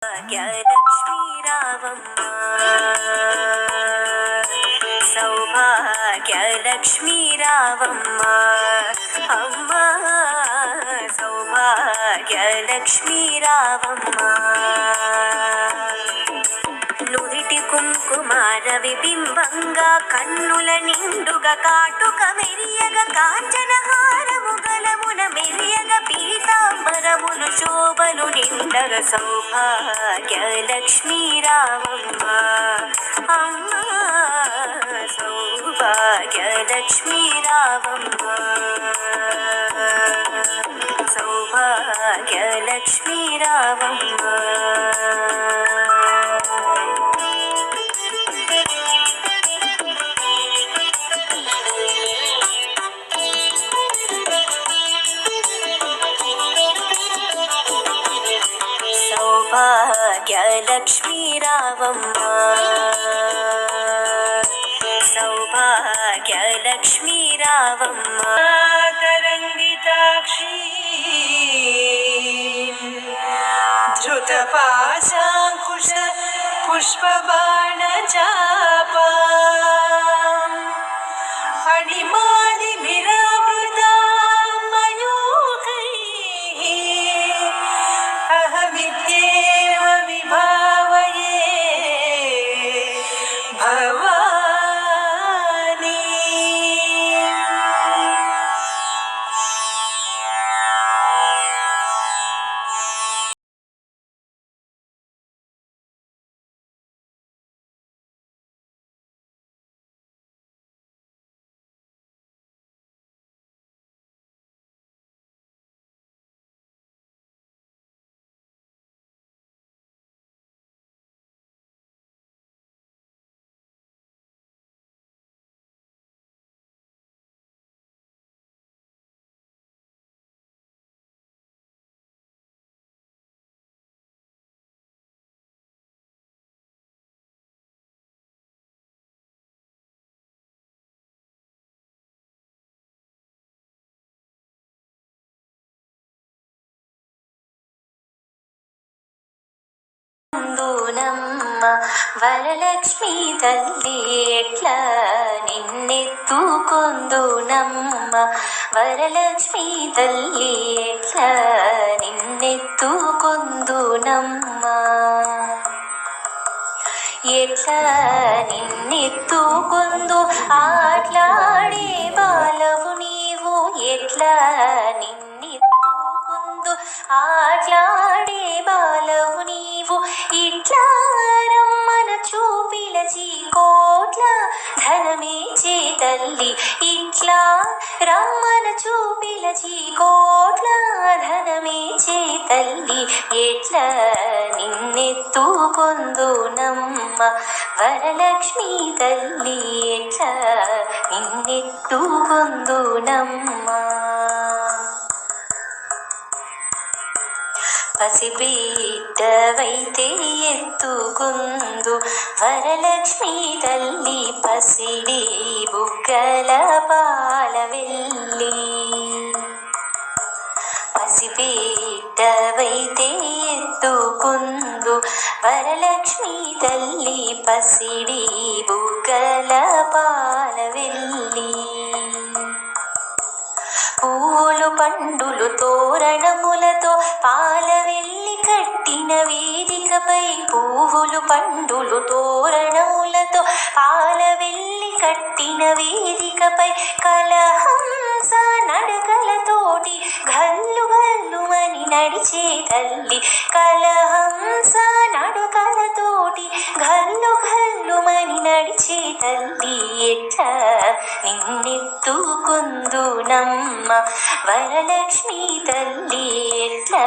భాగ్యలక్ష్మీ రావమ్మ సౌభాగ్యలక్ష్మీ రావమ్మ అమ్మ సౌభాగ్యలక్ష్మీ రావమ్మ నుదిటి కుంకుమార విబింబంగా కన్నుల నిండుగా కాటుక మెరియగ కాంచనహారము గలమున మెరియగ పీతాంబరములు శోభలు నిండగ సౌభాగ్యలక్ష్మీ రావమ్మ అమ్మ సౌభాగ్యలక్ష్మీ రావమ్మ సౌభాగ్యలక్ష్మీ రావమ్మ సౌభాగ్యలక్ష్మీ రావమ్మ సౌభాగ్యలక్ష్మీ రావమ్మ తరంగితాక్షి ధృతపాశాంకుశ పుష్పబాణ చాపా అణిమాది విరావృతా అహమిత్యేవ విభావయే భవాని కుందునమ్మ వరలక్ష్మీ తల్లి ఎట్లా నిన్నెత్తుకొందునమ్మ వరలక్ష్మీ తల్లి ఎట్లా నిన్నెత్తుకొందునమ్మ ఎట్లా నిన్నెత్తుకొందు ఆట్లాడే బాలవు నీవు ఎట్లా నిన్నెత్తుకొందు ఆట్లాడే బాలవు నీవు ఇట్లా రమ్మన చూపిలచి కోట్ల ధనమేచే తల్లి ఇట్లా రమ్మన చూపిలచి కోట్ల ధనమేచే తల్లి ఎట్లా నిన్నెత్తుకొందునమ్మ వరలక్ష్మీ తల్లి ఎట్లా నిన్నెత్తుకొందునమ్మ పసిబిడ్డవైతే ఎత్తుకుందు వరలక్ష్మీ తల్లి పసిడి బుగ్గల పాలవెల్లి పసిబిడ్డవైతే ఎత్తుకుందు వరలక్ష్మీ తల్లి పసిడి బుగ్గల పాలవెల్లి పూలు పండులు తోరణములతో పాలవెల్లి కట్టిన వేదికపై పువ్వులు పండులు తోరణములతో పాలవెల్లి కట్టిన వేదికపై కలహంస నడకలతోటి గల్లు గల్లుమని నడిచే తల్లి కలహంస నడకలతోటి గల్లు గల్లుమని నడిచే తల్లి ఎట్లా నిన్నెత్తుకొందునమ్మ వరలక్ష్మీ తల్లి ఎట్లా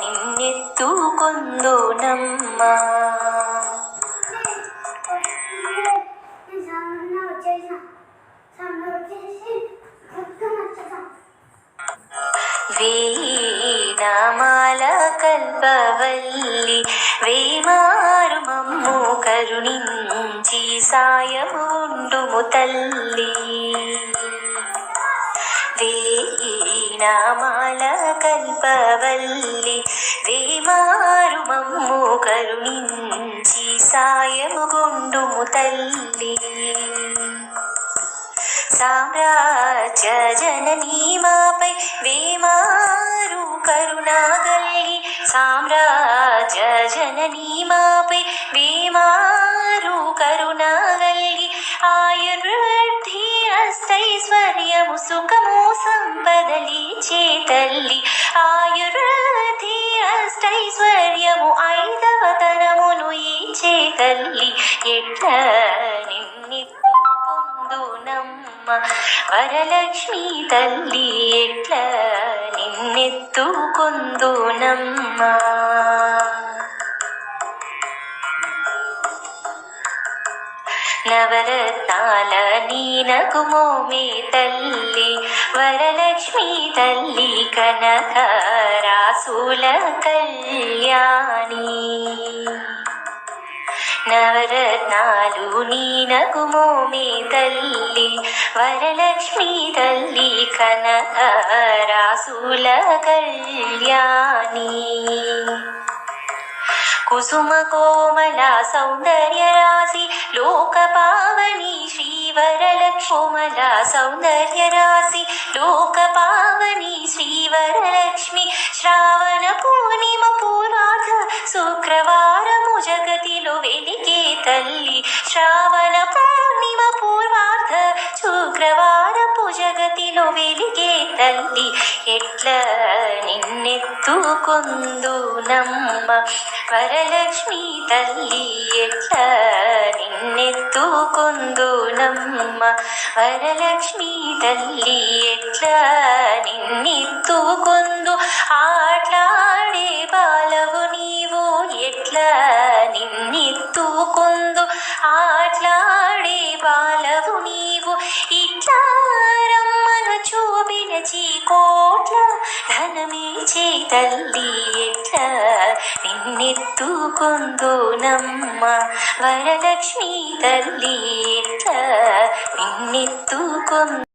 నిన్నెత్తుకొందునమ్మ వేనామాల కల్పవల్లి వేమారు మమ్ము కరుణించి సాయము ఉండుము తల్లి వేనామాల కల్పవల్లి వేమారు మమ్ము కరుణించి సాయము గుండుము తల్లి సామ్రాజ్య జననీ మాపై వేమారు కరుణాగల్గి సామ్రాజ్య జననీ మాపై వేమారు కరుణాగల్గి ఆయుర్వృద్ధి అష్టైశ్వర్యము సుఖము సంపదలిచే తల్లి ఆయుర్వృద్ధి అష్టైశ్వర్యము ఐదవ తరమును ఇచ్చే తల్లి ఎట్లా నిన్నెత్తు పొందునమ్మ వరలక్ష్మి తల్లి ఎట్లా నిన్నెత్తుకొందునమ్మ నవరత్నాల నీనకు మోమే తల్లి వరలక్ష్మి తల్లి కనక రాసుల కళ్యాణి నవరత్నాలు నీనకు మోమే తల్లి వరలక్ష్మి తల్లి కనక రాసుల కళ్యాణి కుసుమ కోమల సౌందర్య రాశి లోక పావని శ్రీ వరలక్ష్మల సౌందర్య రాశి లోక పావని శ్రీ వరలక్ష్మి శ్రావణ పూర్ణిమ పూర్వార్ధ శుక్రవారము జగతిలో వెలిగే తల్లి శ్రావణ పూర్ణిమ పూర్వార్ధ శుక్రవారపు జగతిలో వెలిగే తల్లి ఎట్లా నిన్నెత్తుకొందునమ్మ వరలక్ష్మి తల్లి ఎట్లా నిన్నెత్తుకొందునమ్మ వరలక్ష్మి తల్లి ఎట్లా నిన్నెత్తుకొందు ఆట్లాడే బాలవు నీవు ఎట్లా నిన్నెత్తుకొందు ఆట్లాడే బాలవు నీవు ఇట్లా రమ్మను చూపిన చీకోట్ల ధనమిచే తల్లి ఎట్లా నిన్నెత్తుకొందునమ్మ వరలక్ష్మి తల్లి ఎట్లా నిన్నెత్తుకొందు